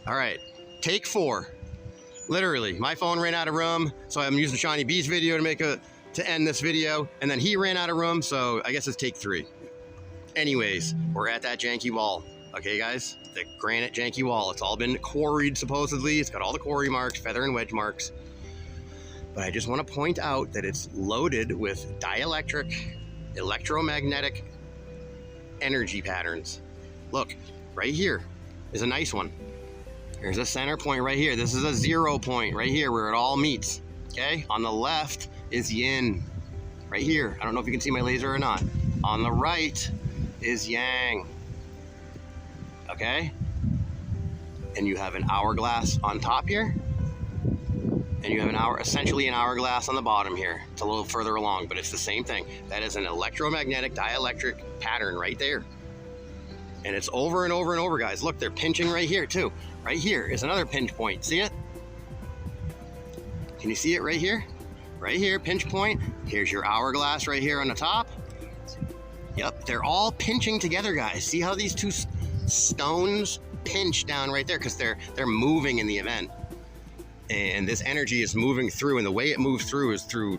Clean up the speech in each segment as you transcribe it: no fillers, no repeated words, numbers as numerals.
All right, take 4. Literally, my phone ran out of room, so I'm using Shawnee B's video to end this video, and then he ran out of room, so I guess it's take 3. Anyways, we're at that janky wall. Okay, guys, the granite janky wall. It's all been quarried, supposedly. It's got all the quarry marks, feather and wedge marks. But I just want to point out that it's loaded with dielectric, electromagnetic energy patterns. Look, right here is a nice one. There's a center point right here. This is a 0 point right here where it all meets. Okay, on the left is yin, right here. I don't know if you can see my laser or not. On the right is yang. Okay, and you have an hourglass on top here, and you have essentially an hourglass on the bottom here. It's a little further along, but it's the same thing. That is an electromagnetic dielectric pattern right there. And it's over and over and over, guys. Look, they're pinching right here too. Right here is another pinch point. See it? Can you see it right here? Right here, pinch point. Here's your hourglass right here on the top. Yep, they're all pinching together, guys. See how these two stones pinch down right there? Because they're moving in the event. And this energy is moving through, and the way it moves through is through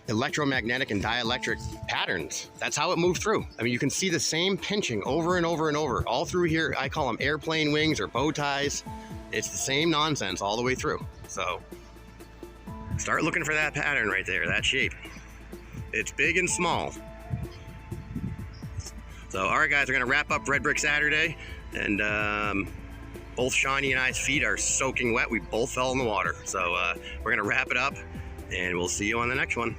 electromagnetic and dielectric patterns. That's how it moved through. I mean, you can see the same pinching over and over and over all through here. I call them airplane wings or bow ties. It's the same nonsense all the way through. So start looking for that pattern right there, that shape. It's big and small. So all right, guys, we're gonna wrap up Red Brick Saturday, and both Shawnee and I's feet are soaking wet. We both fell in the water. So we're gonna wrap it up, and we'll see you on the next one.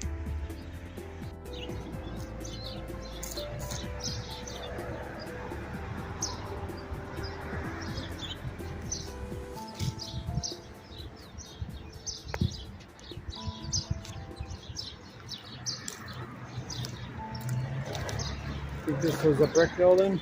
I think this was a brick building.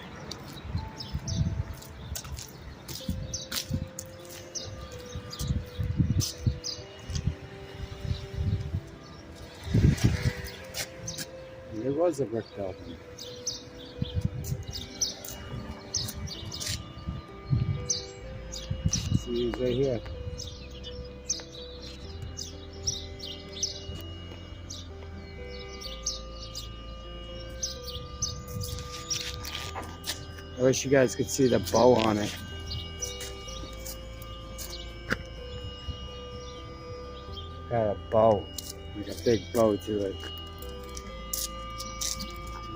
It was a brick building. See, it's right here. I wish you guys could see the bow on it. Got a bow, like a big bow to it.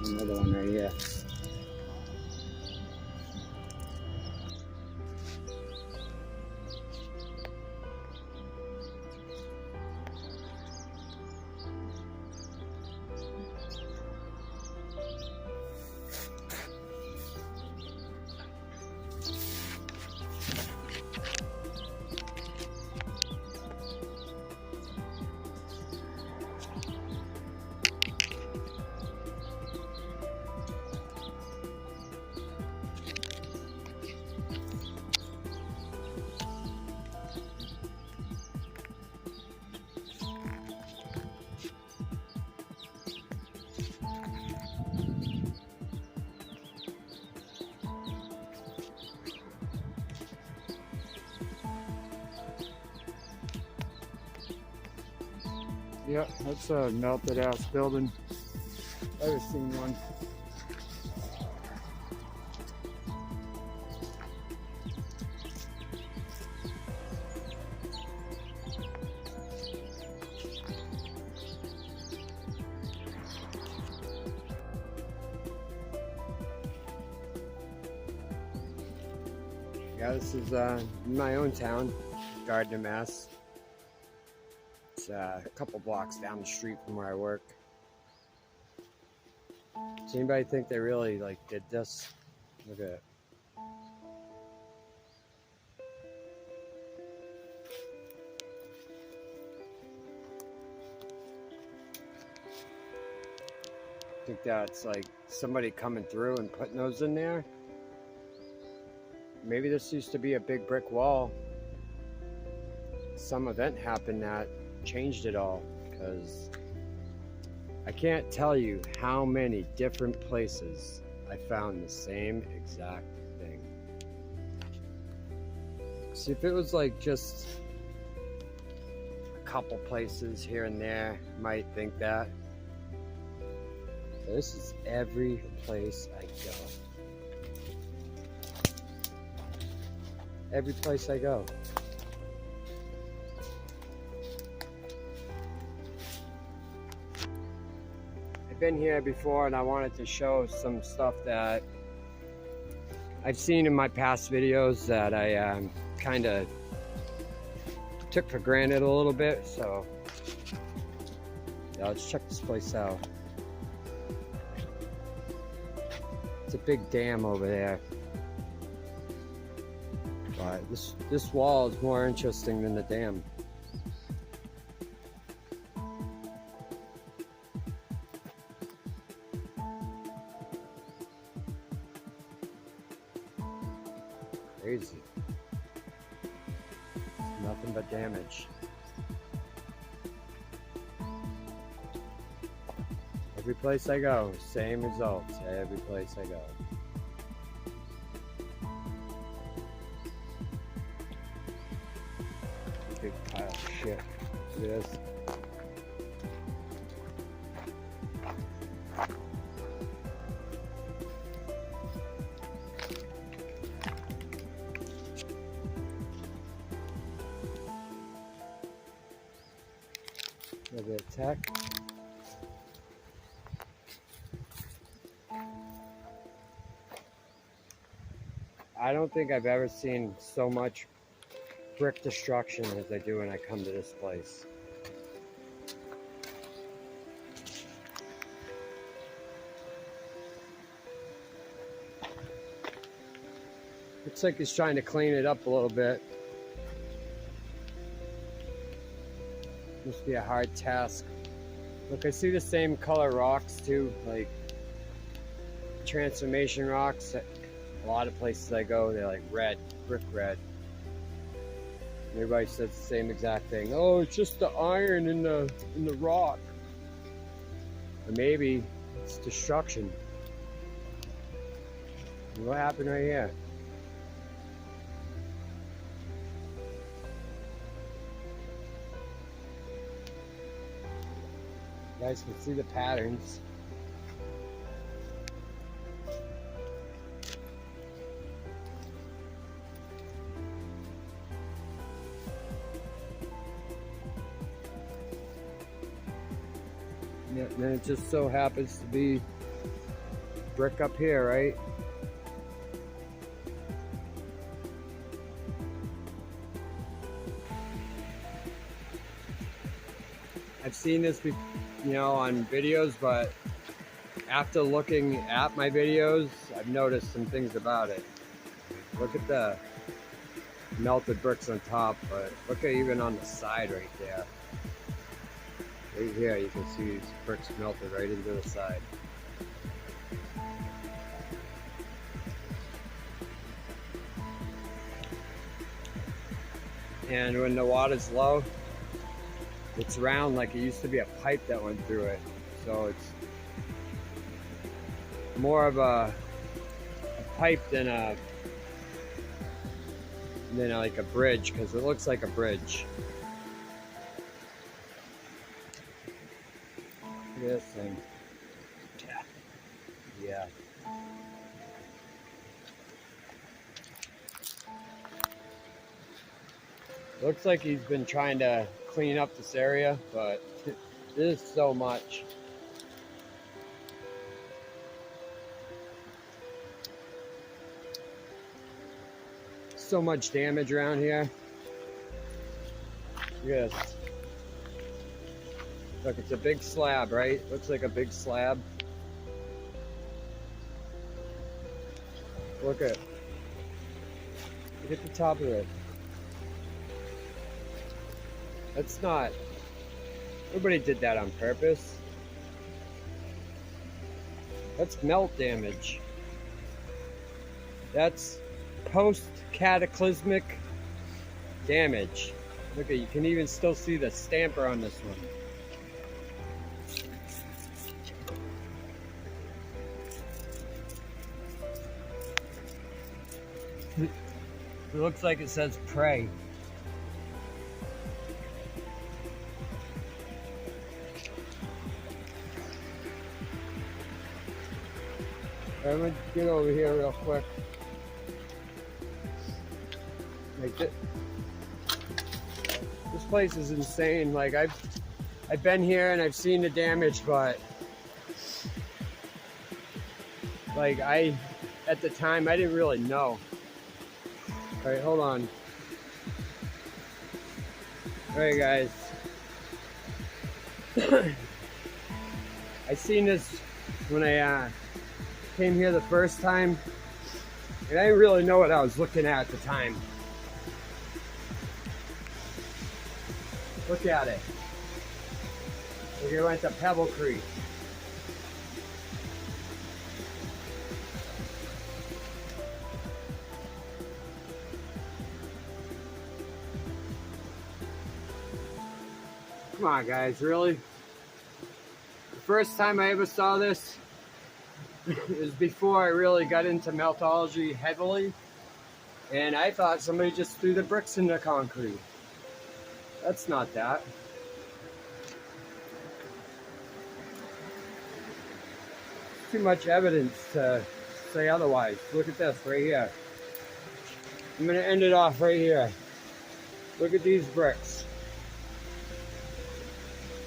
Another one right here. Yep, that's a melted ass building. I've seen one. Yeah, this is in my own town, Gardner, Mass. It's a couple blocks down the street from where I work. Does anybody think they really did this? Look at it. I think that's like somebody coming through and putting those in there. Maybe this used to be a big brick wall. Some event happened that changed it all, because I can't tell you how many different places I found the same exact thing. See, if it was like just a couple places here and there, I might think that. But this is every place I go. Every place I go. I've been here before and I wanted to show some stuff that I've seen in my past videos that I kind of took for granted a little bit. So yeah, let's check this place out. It's a big dam over there. But this wall is more interesting than the dam. Crazy. Nothing but damage. Every place I go, same results. Every place I go. Big pile of shit. Look at this. A little bit of tech. I don't think I've ever seen so much brick destruction as I do when I come to this place. Looks like he's trying to clean it up a little bit. Must be a hard task. Look, I see the same color rocks too, like transformation rocks. A lot of places I go, they're like red, brick red. Everybody says the same exact thing. Oh, it's just the iron in the rock. Or maybe it's destruction. And what happened right here? You guys can see the patterns. Yeah, and then it just so happens to be brick up here, right? I've seen this, you know, on videos, but after looking at my videos, I've noticed some things about it. Look at the melted bricks on top, but look at even on the side right there. Right here, you can see these bricks melted right into the side. And when the water's low, it's round like it used to be a pipe that went through it. So it's more of a pipe than like a bridge, because it looks like a bridge. Look at this thing. Yeah. Looks like he's been trying to clean up this area, but there's so much. So much damage around here. Look at this. Look, it's a big slab, right? Looks like a big slab. Look at the top of it. That's not, nobody did that on purpose. That's melt damage. That's post-cataclysmic damage. Look at, you can even still see the stamper on this one. It looks like it says pray. I'm gonna get over here real quick. Like this place is insane. Like I've been here and I've seen the damage, but like at the time I didn't really know. All right, hold on. All right, guys. I seen this when I came here the first time, and I didn't really know what I was looking at the time. Look at it. We're here went to Pebble Creek. Come on, guys, really? The first time I ever saw this was before I really got into meltology heavily, and I thought somebody just threw the bricks in the concrete. That's not that. Too much evidence to say otherwise. Look at this right here. I'm gonna end it off right here. Look at these bricks.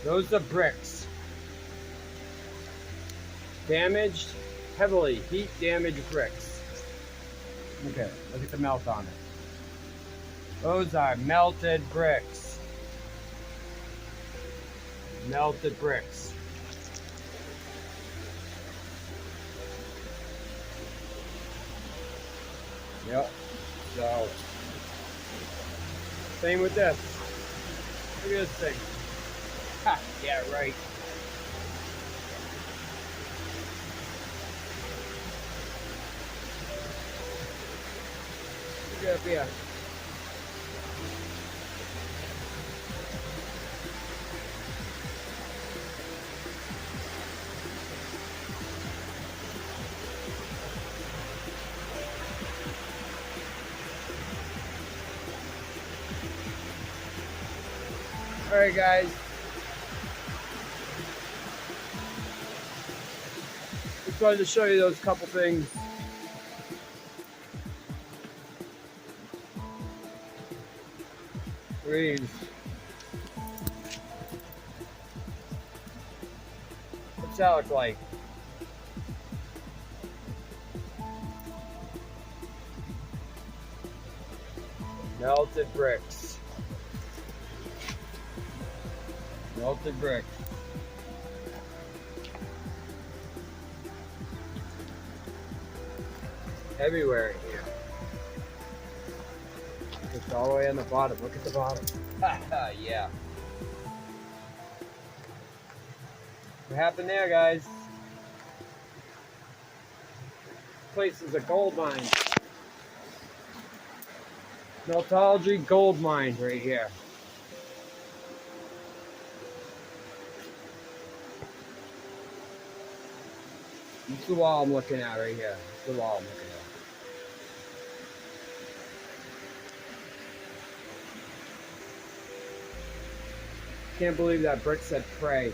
Those are bricks. Damaged, heavily heat damaged bricks. Okay, look at the melt on it. Those are melted bricks. Melted bricks. Yep. So, same with this. Look at this thing. Ha, yeah, right. Look up here. All right, guys. Just wanted to show you those couple things. Please. What's that look like? Melted bricks. Melted bricks. Everywhere in here. It's all the way on the bottom. Look at the bottom. Yeah. What happened there, guys? This place is a gold mine. Meltology gold mine right here. This is the wall I'm looking at right here. This is the wall I'm looking at. Can't believe that brick said pray.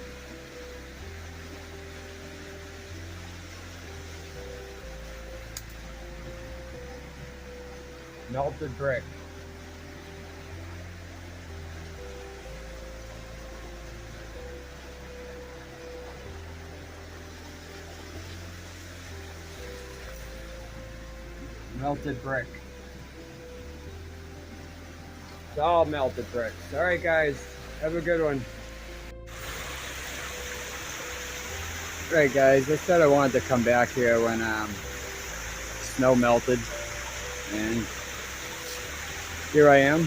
Melted brick. Melted brick. It's all melted bricks. Alright, guys. Have a good one. Alright, guys. I said I wanted to come back here when snow melted. And here I am.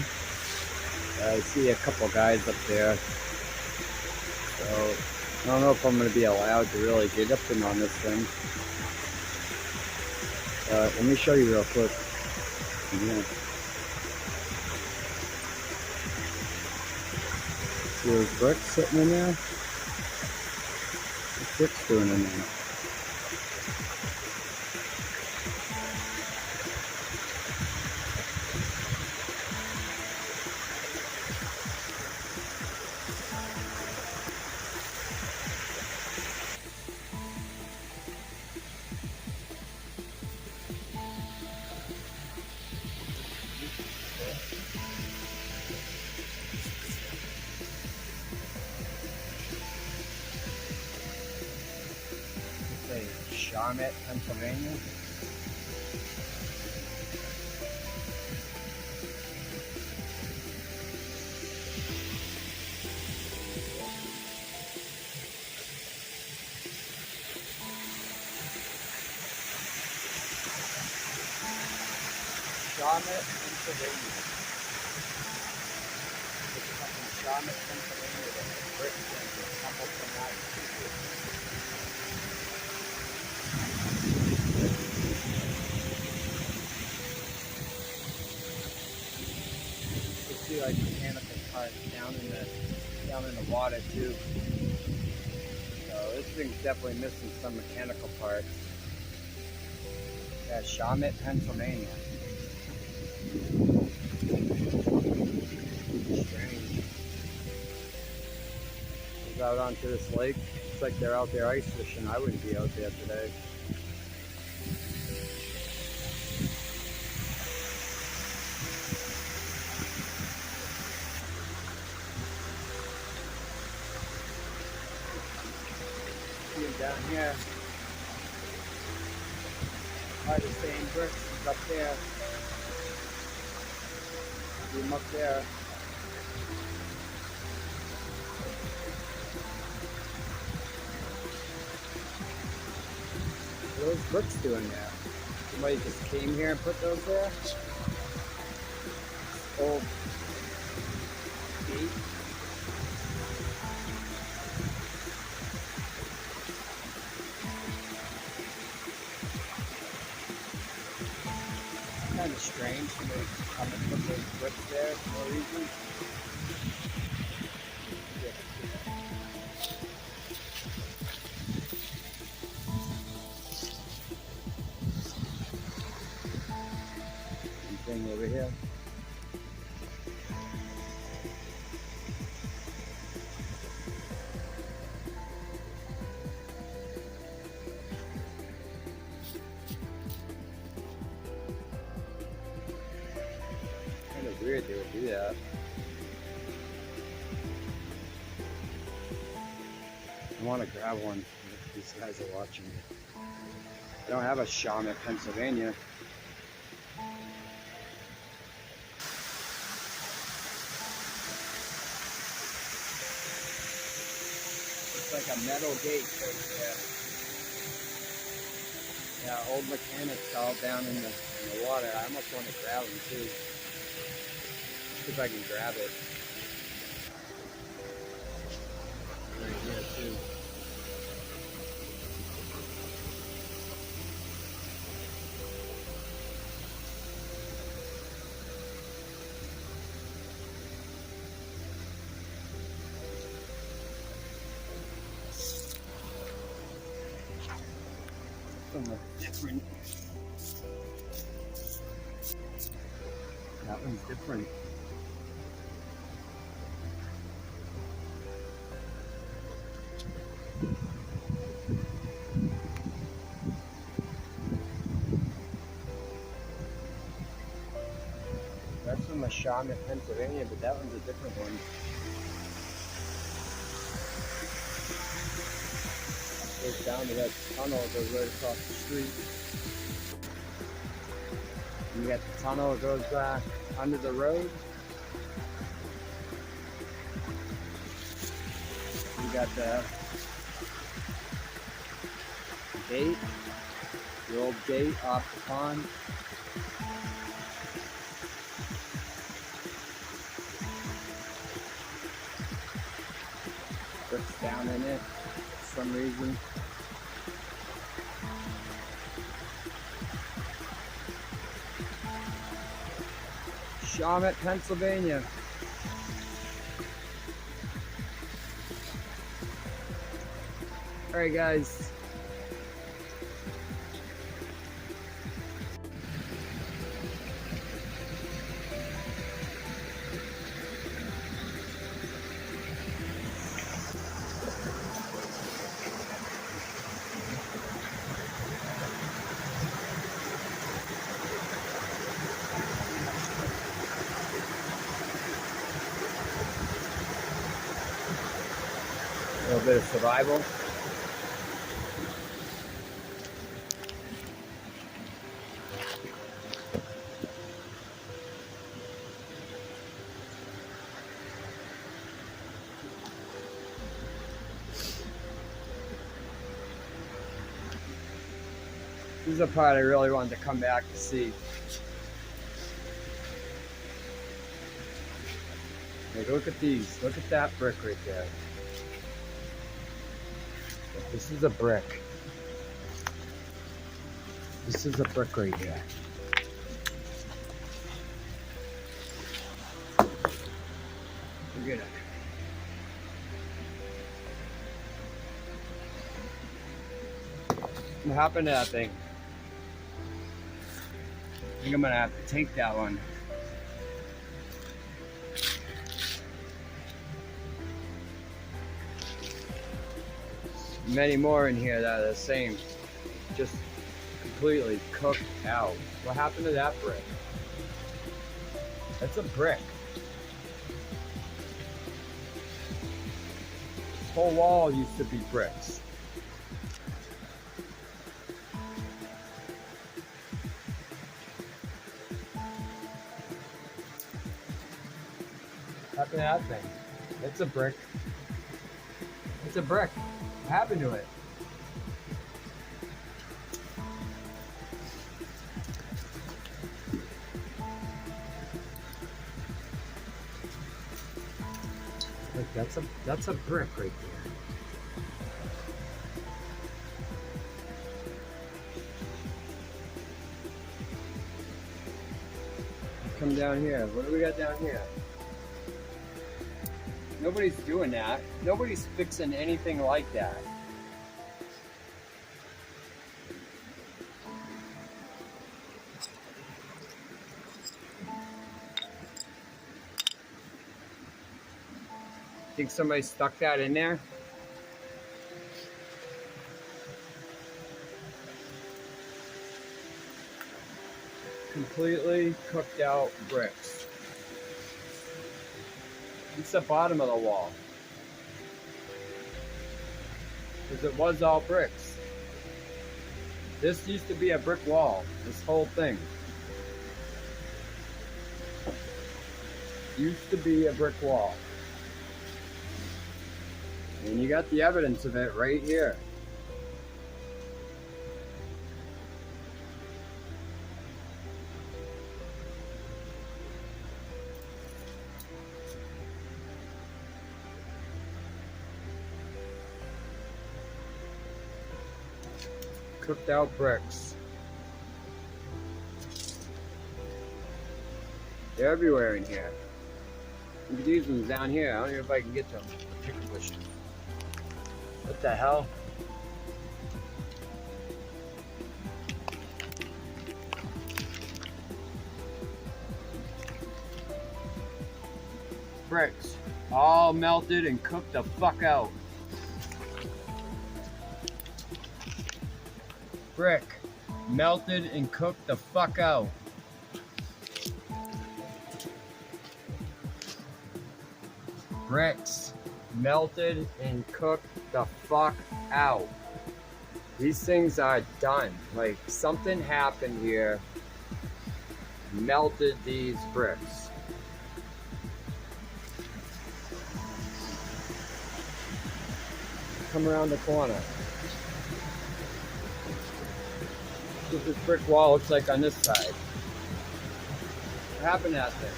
I see a couple guys up there. So I don't know if I'm going to be allowed to really get up in on this thing. Let me show you real quick. Yeah. See those bricks sitting in there? What's bricks doing in there? Shawmut, Pennsylvania. Shawmut, Pennsylvania. It's fucking Shawmut, Pennsylvania. The bricks and couple from Massachusetts. You see like mechanical parts down in the water too. So this thing's definitely missing some mechanical parts. Yeah, Shawmut, Pennsylvania. Strange. Goes out onto this lake. Looks like they're out there ice fishing. I wouldn't be out there today. See them down here. Are the same bricks as up there. See them up there. What are those bricks doing there? Somebody just came here and put those there? Old gate. Kind of strange. Somebody just come and put those bricks there for no reason. Thing over here. Kind of weird they would do that. I want to grab one if these guys are watching. I don't have a Shawmut, Pennsylvania. Like a metal gate right there. Yeah, old mechanics all down in the water. I almost want to grab them too. See if I can grab it. Right here too. Something different. That one's different. That's from Shawmut, Pennsylvania, but that one's a different one. Goes down to that tunnel, it goes right across the street. And you got the tunnel that goes under the road. You got the gate, the old gate off the pond. Bricks down in it for some reason. Shawmut, Pennsylvania. All right, guys. A little bit of survival. is the part I really wanted to come back to see. Like, look at these. Look at that brick right there. This is a brick. This is a brick right here. Look at it. What happened to that thing? I think I'm gonna have to take that one. Many more in here that are the same. Just completely cooked out. What happened to that brick? That's a brick. This whole wall used to be bricks. What happened to that thing? It's a brick. It's a brick. What happened to it? Look, that's a brick right there. Come down here. What do we got down here? Nobody's doing that. Nobody's fixing anything like that. Think somebody stuck that in there? Completely cooked out bricks. It's the bottom of the wall. Because it was all bricks. This used to be a brick wall, this whole thing. Used to be a brick wall. And you got the evidence of it right here. Cooked out bricks. They're everywhere in here. Look at these ones down here. I don't know if I can get them. What the hell? Bricks. All melted and cooked the fuck out. Brick. Melted and cooked the fuck out. Bricks. Melted and cooked the fuck out. These things are done. Like, something happened here. Melted these bricks. Come around the corner. What this brick wall looks like on this side. What happened to that thing?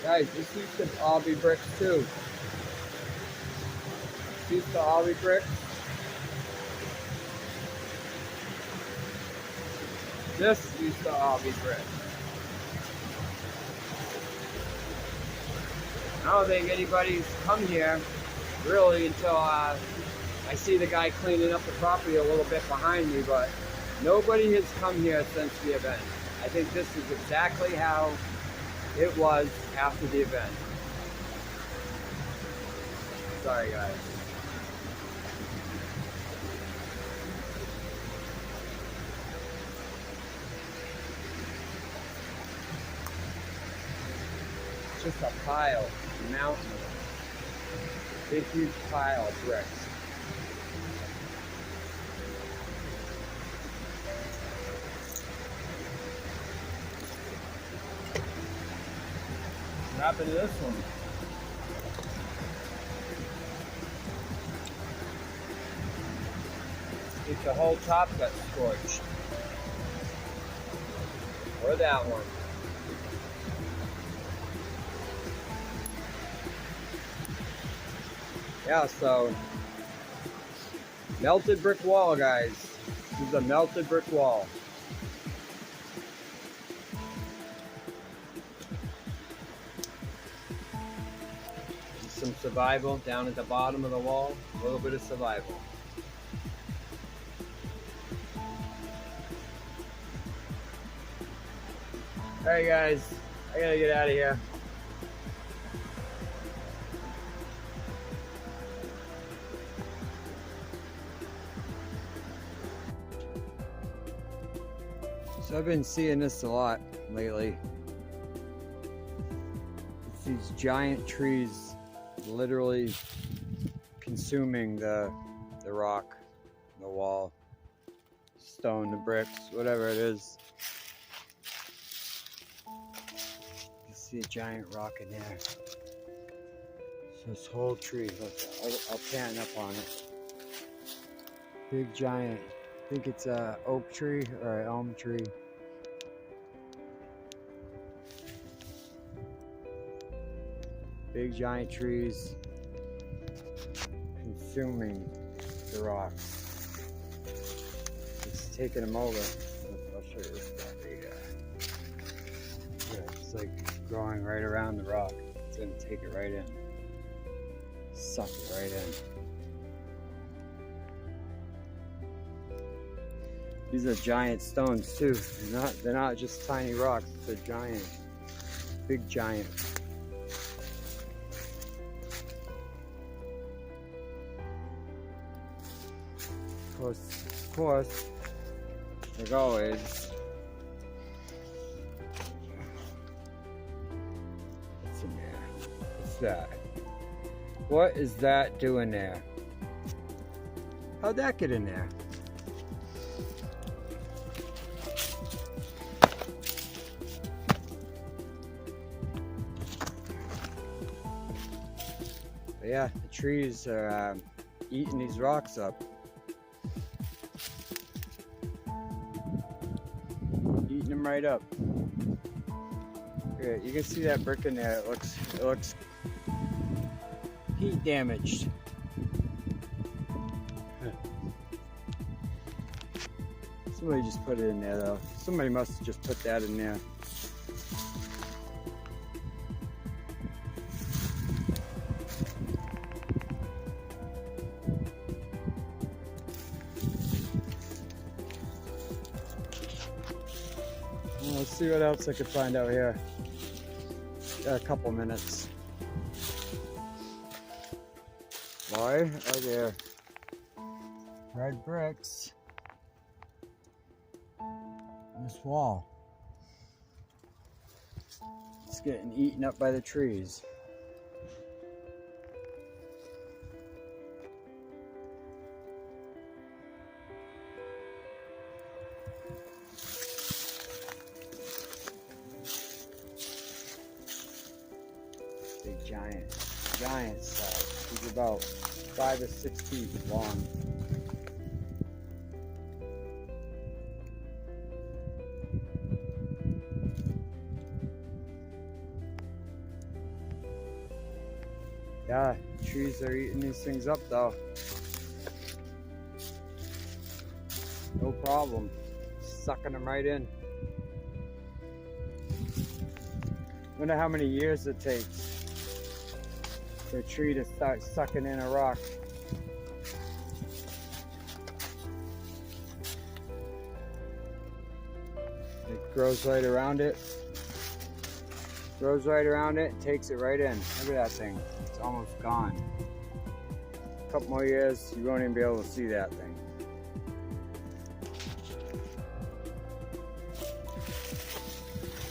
Guys, this used to all be bricks too. This used to all be bricks. This used to all be bricks. I don't think anybody's come here really until I see the guy cleaning up the property a little bit behind me, but nobody has come here since the event. I think this is exactly how it was after the event. Sorry, guys. It's just a pile, a mountain of it. Big huge pile of bricks. What happened to this one? I think the whole top got scorched. Or that one. Yeah, so melted brick wall, guys. This is a melted brick wall. Some survival down at the bottom of the wall. A little bit of survival. Alright guys, I gotta get out of here. So I've been seeing this a lot lately. It's these giant trees literally consuming the rock, the wall, stone, the bricks, whatever it is. You see a giant rock in there. So this whole tree, look, I'll pan up on it. Big giant, I think it's a oak tree or an elm tree. Big giant trees consuming the rocks. It's taking them over. I'll show you this guy right here. Yeah, it's like growing right around the rock. It's gonna take it right in. Suck it right in. These are giant stones too. They're not just tiny rocks, they're giant. Big giant. Of course, like always, what's in there? What's that? What is that doing there? How'd that get in there? But yeah, the trees are eating these rocks up. Eating them right up. Yeah, you can see that brick in there. It looks heat damaged. Somebody just put it in there though. Somebody must have just put that in there. Let's see what else I can find out here. Got a couple minutes. Why are there red bricks on this wall? It's getting eaten up by the trees. Big giant size. He's about 5 or 6 feet long. Yeah, trees are eating these things up though. No problem. Sucking them right in. Wonder how many years it takes for a tree to start sucking in a rock. It grows right around it. Grows right around it and takes it right in. Look at that thing. It's almost gone. A couple more years, you won't even be able to see that thing.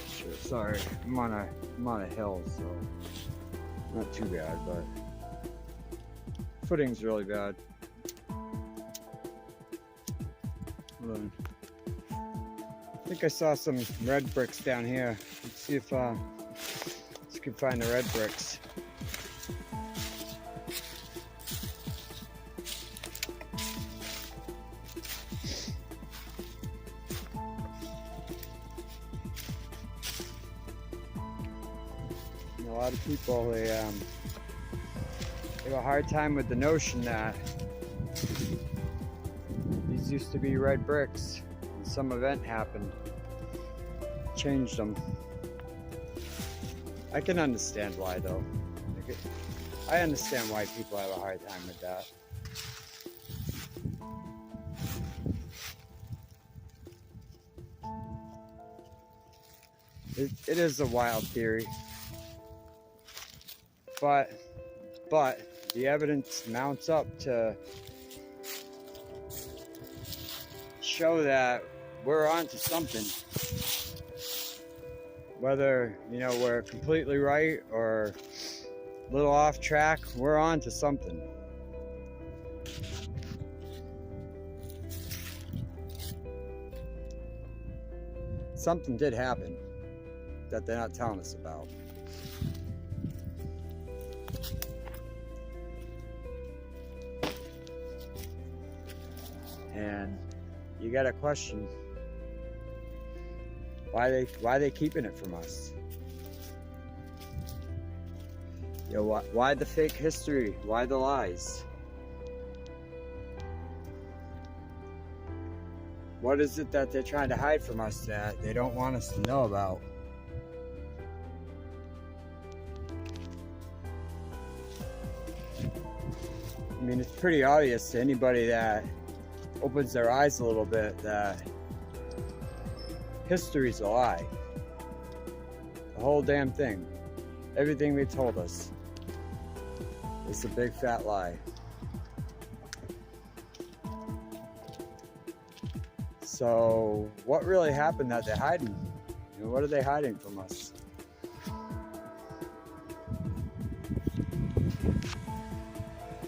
Sure, sorry, I'm on a hill, so not too bad, but footing's really bad. Hold on. I think I saw some red bricks down here. Let's see if you can find the red bricks. A lot of people, they have a hard time with the notion that these used to be red bricks and some event happened, changed them. I can understand why though. I understand why people have a hard time with that. It is a wild theory. But the evidence mounts up to show that we're onto something. Whether, you know, we're completely right or a little off track, we're onto something. Something did happen that they're not telling us about. And you got to question why they keeping it from us. You know, why the fake history? Why the lies? What is it that they're trying to hide from us that they don't want us to know about? I mean, it's pretty obvious to anybody that opens their eyes a little bit that history's a lie. The whole damn thing. Everything they told us is a big fat lie. So what really happened that they're hiding? You know, what are they hiding from us?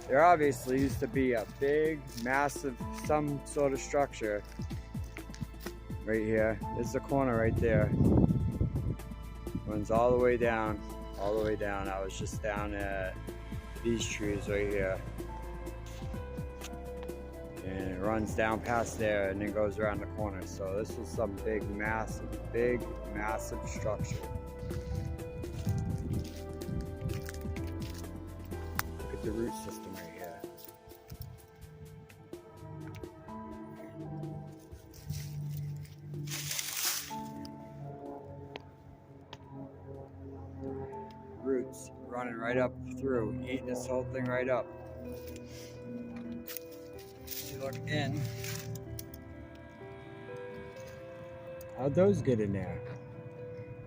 There obviously used to be a big, massive, some sort of structure right here. There's the corner right there. Runs all the way down, all the way down. I was just down at these trees right here. And it runs down past there and then goes around the corner. So this is some big, massive structure. Look at the root system right here. Roots running right up through, eating this whole thing right up. Look in. How'd those get in there?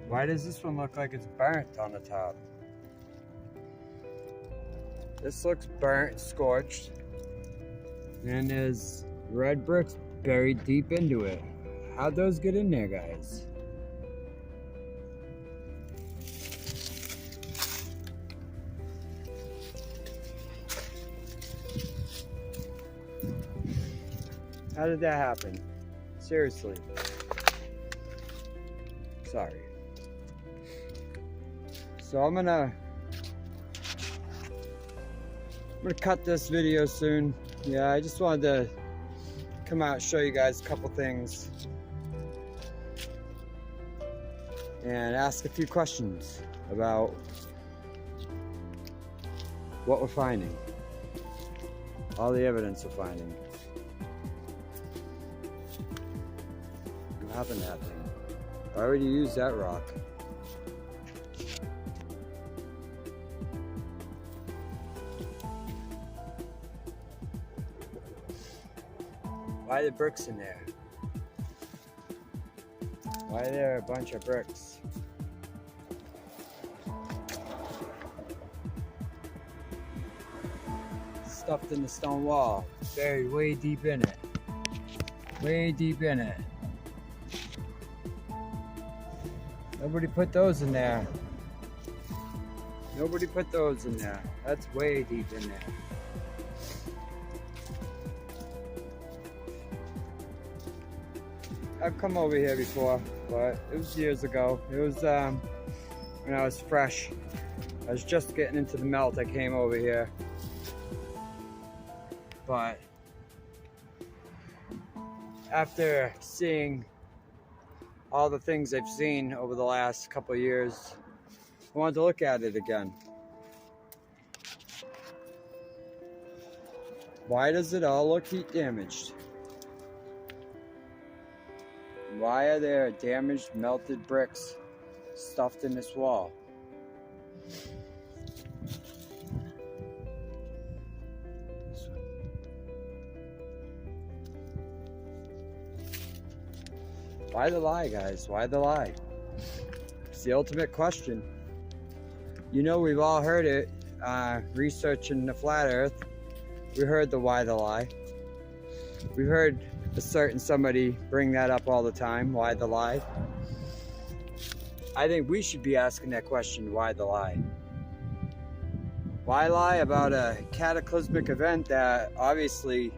Why does this one look like it's burnt on the top? This looks burnt, scorched. And there's red bricks buried deep into it. How'd those get in there, guys? How did that happen? Seriously. Sorry. So I'm gonna cut this video soon. Yeah, I just wanted to come out and show you guys a couple things and ask a few questions about what we're finding, all the evidence we're finding. What happened to that thing? I already used that rock. Why are the bricks in there? Why are there a bunch of bricks? Stuffed in the stone wall, buried way deep in it. Way deep in it. Nobody put those in there. Nobody put those in there. That's way deep in there. I've come over here before, but it was years ago. It was when I was fresh. I was just getting into the melt. I came over here, but after seeing all the things I've seen over the last couple of years, I wanted to look at it again. Why does it all look heat damaged? Why are there damaged melted bricks stuffed in this wall? Why the lie, guys? Why the lie? It's the ultimate question. You know, we've all heard it, researching the flat earth. We heard the why the lie. We heard a certain somebody bring that up all the time. Why the lie? I think we should be asking that question, why the lie? Why lie about a cataclysmic event that obviously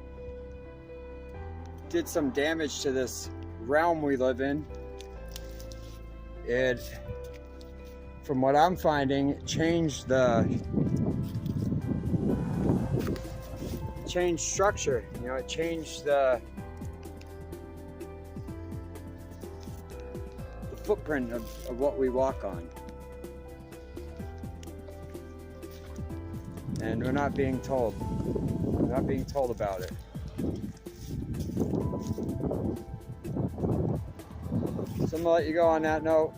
did some damage to this realm we live in? It, from what I'm finding, changed structure. You know, it changed the footprint of what we walk on. And we're not being told. We're not being told about it. So I'm gonna let you go on that note.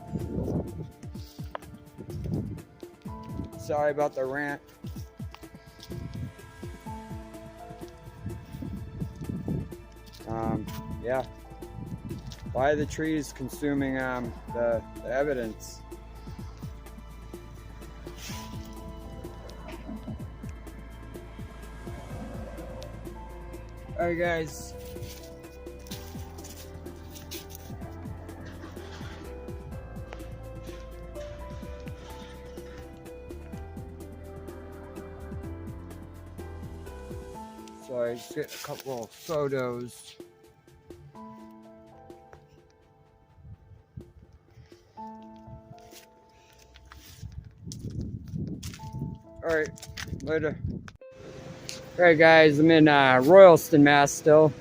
Sorry about the rant. Yeah. Why are the trees consuming the evidence? Alright, guys. So I just get a couple of photos. Alright, later. Alright guys, I'm in Royalston, Mass still.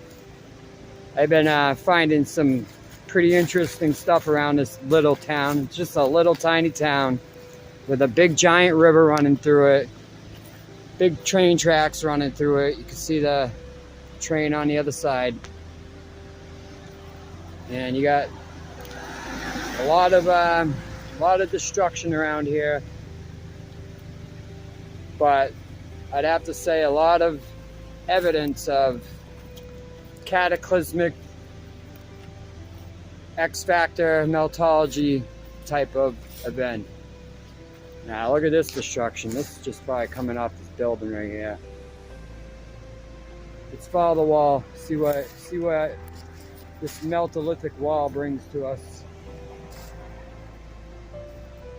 I've been finding some pretty interesting stuff around this little town. It's just a little tiny town with a big giant river running through it. Big train tracks running through it. You can see the train on the other side. And you got a lot of destruction around here. But I'd have to say a lot of evidence of cataclysmic X-factor meltology type of event. Now look at this destruction. This is just probably coming off this building right here. Let's follow the wall. See what this meltolithic wall brings to us.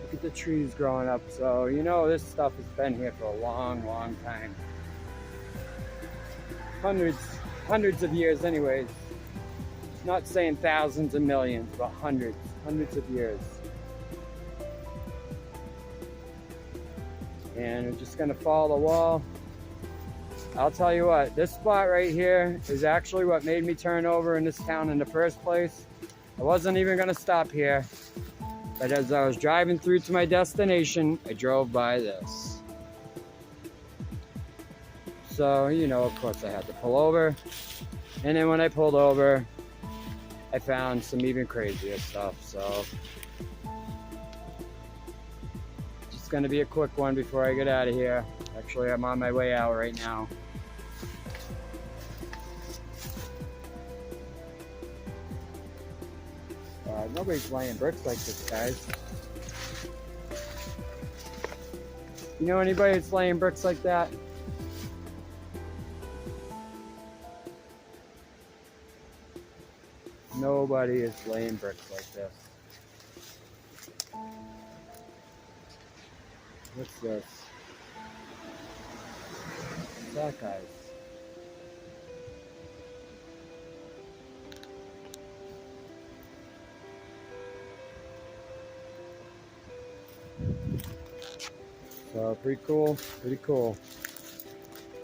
Look at the trees growing up. So you know this stuff has been here for a long, long time. Hundreds of years anyways. Not saying thousands and millions, but hundreds of years. And we're just gonna follow the wall. I'll tell you what, this spot right here is actually what made me turn over in this town in the first place. I wasn't even gonna stop here, but as I was driving through to my destination, I drove by this. So, you know, of course I had to pull over. And then when I pulled over, I found some even crazier stuff, so. Just gonna be a quick one before I get out of here. Actually, I'm on my way out right now. Nobody's laying bricks like this, guys. You know anybody that's laying bricks like that? Nobody is laying bricks like this. What's this? What's that, guys? So pretty cool, pretty cool.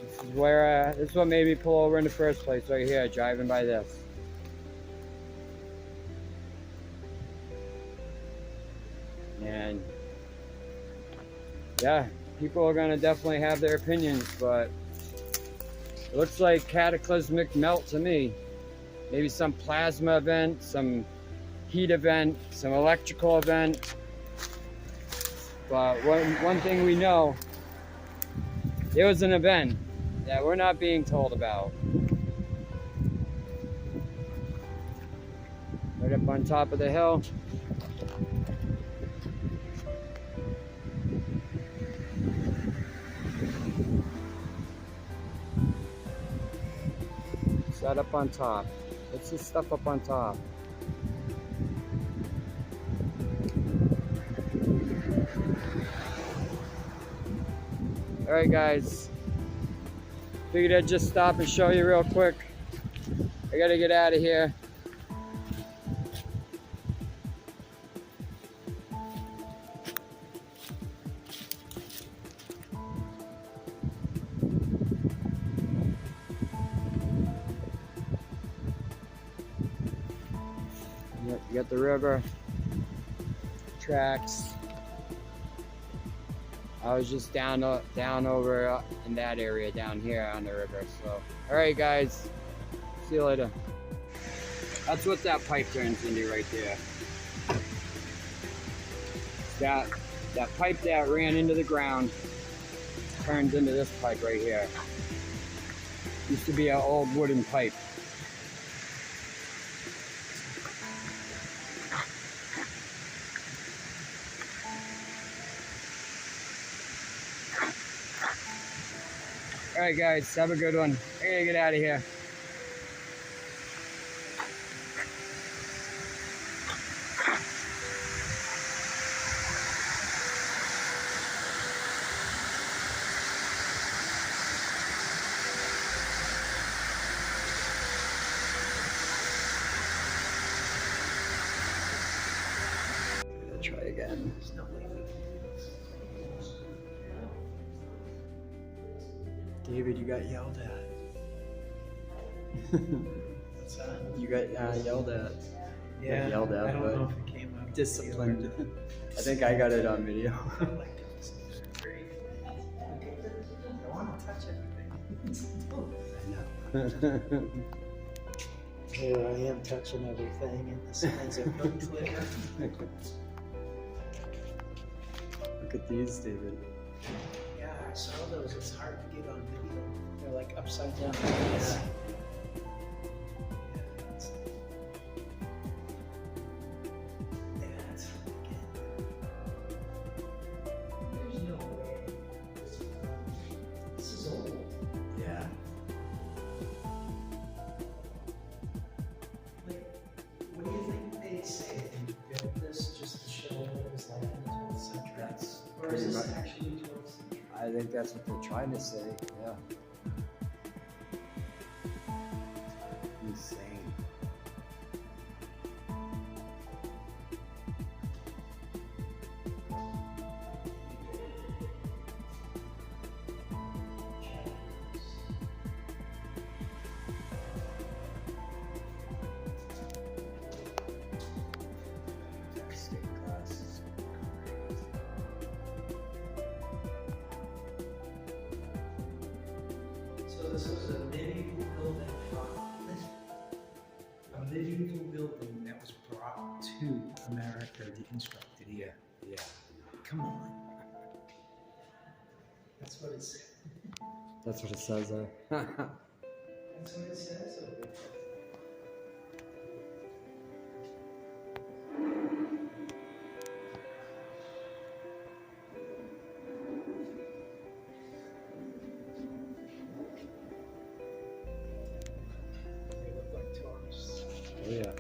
This is where, this is what made me pull over in the first place, right here, driving by this. And yeah, people are gonna definitely have their opinions, but it looks like cataclysmic melt to me. Maybe some plasma event, some heat event, some electrical event. But one thing we know, it was an event that we're not being told about. Right up on top of the hill. Set up on top. What's this stuff up on top? Alright guys, figured I'd just stop and show you real quick. I gotta get out of here. Yep, you got the river, tracks. I was just down over in that area down here on the river. So, all right, guys, see you later. That's what that pipe turns into right there. That pipe that ran into the ground turns into this pipe right here. Used to be an old wooden pipe. All right, guys, have a good one. I gotta get out of here. Try again. David, you got yelled at. What's that? You got yelled at. Yeah, Not yelled at, I don't but know if it came out. disciplined. I think I got it on video. I like this. Great. I want to touch everything. Here I am touching everything, and the signs are hooked later. Look at these, David. Yeah, I saw those. It's hard to get on video. They're like upside down. Yeah. Or is this actually 12th century? I think that's what they're trying to say. Yeah. Insane. So this was a medieval building. A medieval building that was brought to America, deconstructed here. Yeah. Come on. That's what it said. That's what it says there. That's what it says over there. They look like tourists. Yeah.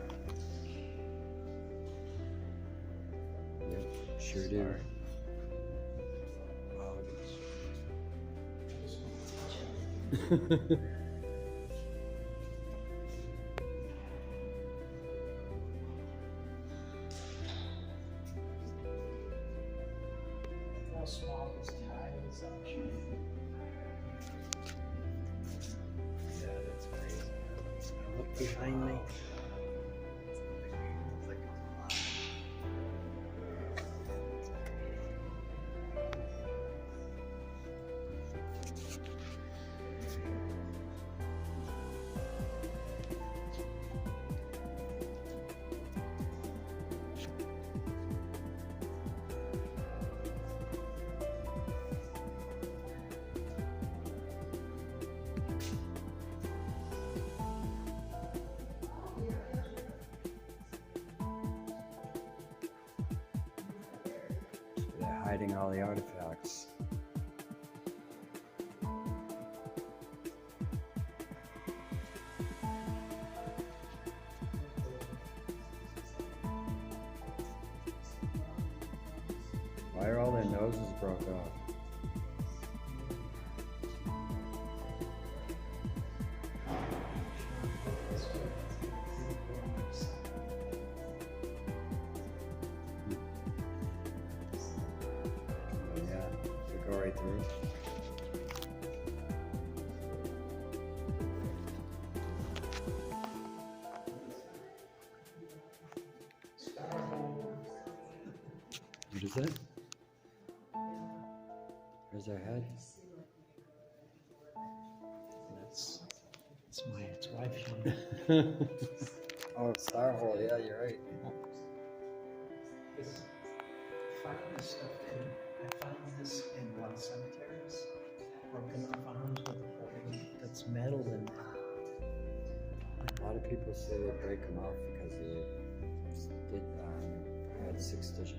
Yep, sure do. small this tile is actually. Yeah, that's crazy. Look behind me. They're hiding all the artifacts. Why are all their noses broke off? Yeah, they go right through. What is it? Where's their head? That's my ex-wife. Oh, Starhole, yeah, you're right. Finding this stuff I found this in one cemeteries, broken off arms with a hole that's metal and A lot of people say they break them off because they had 6 stitches.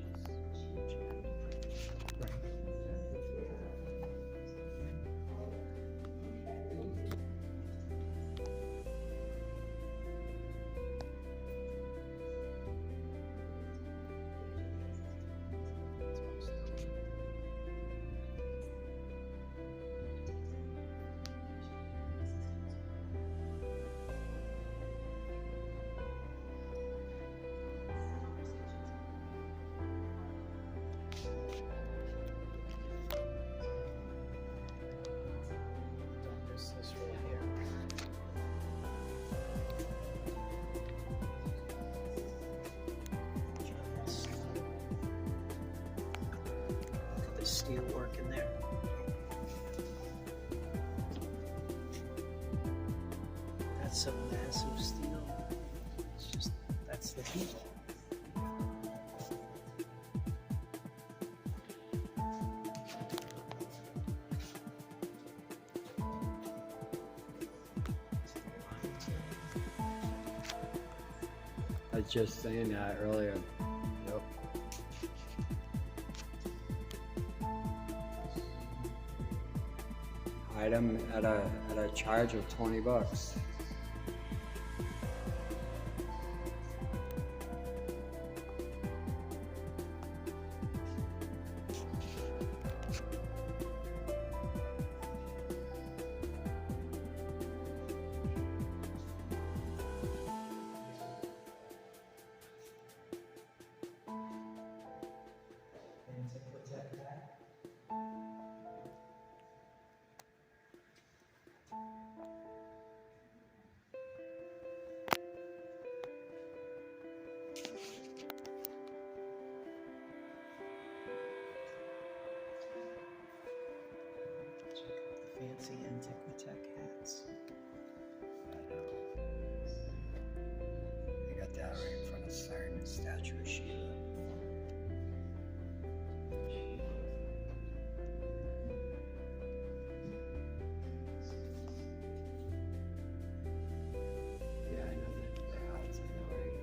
this right here. Look at the steel work in there. That's some massive steel. It's just, that's the heat. I was just saying that earlier. Yep. Hide them at a charge of $20. Fancy Antiquitech hats. They got that right in front of Siren statue of Shiva. Yeah, I know that. The hats, I know, right?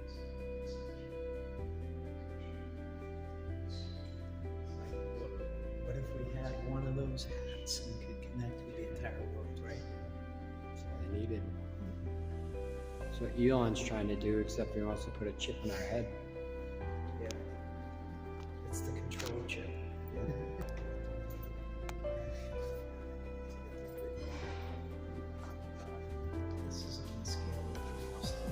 What if we had one of those hats and could connect with the entire world, right? That's all they needed. That's what Elon's trying to do, except he wants to put a chip in our head. Yeah. It's the control chip. This is on the scale of Austin.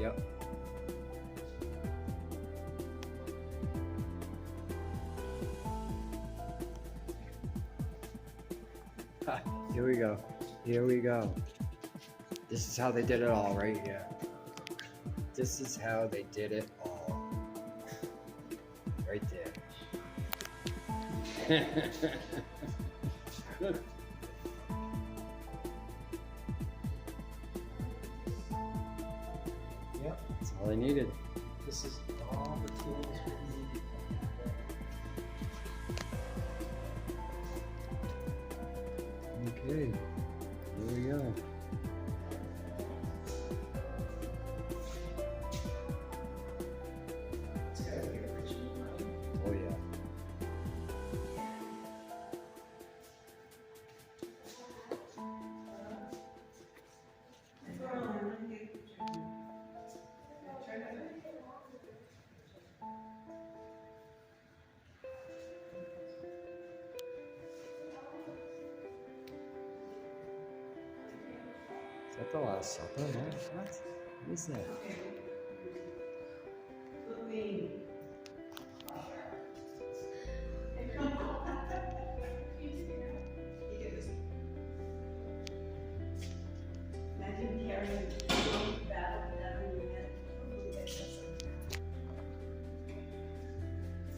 Yep. Ha, here we go. Here we go. This is how they did it all right here. This is how they did it all. Right there. Yep, That's all I needed. this is all the tools we need. Okay. Here we go. It's gotta be original, right? Oh yeah. Is that the Last Supper? What? What is that? Imagine carrying battle whenever we had.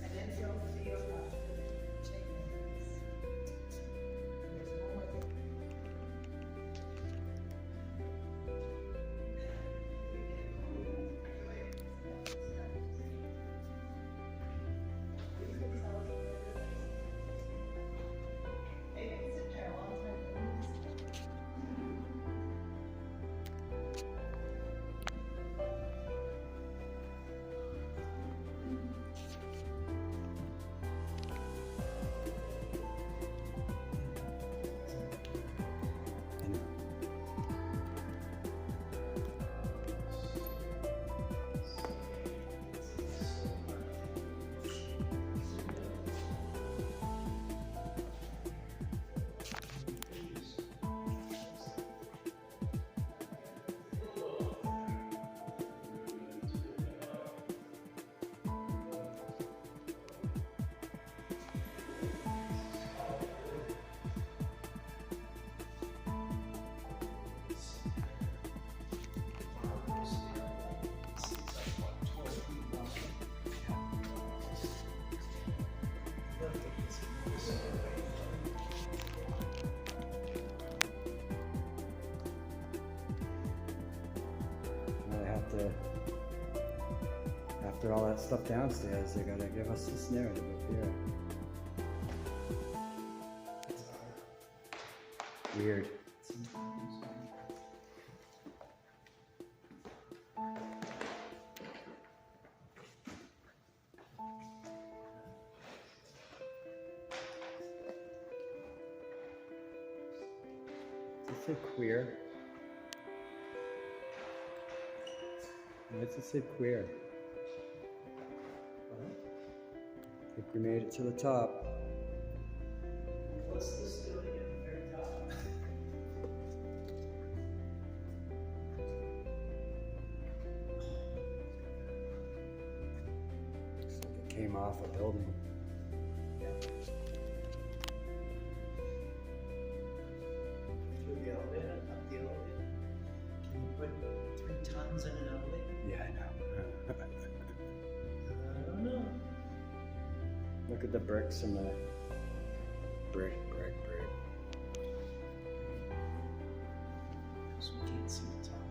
And then throw the field out to the chickens. There's no way. They can sit there a long time. I have to, after all that stuff downstairs, they're gonna give us this narrative up here. Weird. Does it say queer? Why does it say queer? I think we made it to the top. What's this doing at the very top? Looks like it came off a building. Through the elevator, up the elevator. Can you put 3 tons in an elevator? Yeah, I know. I don't know. Look at the bricks and the brick. So we can't see the top.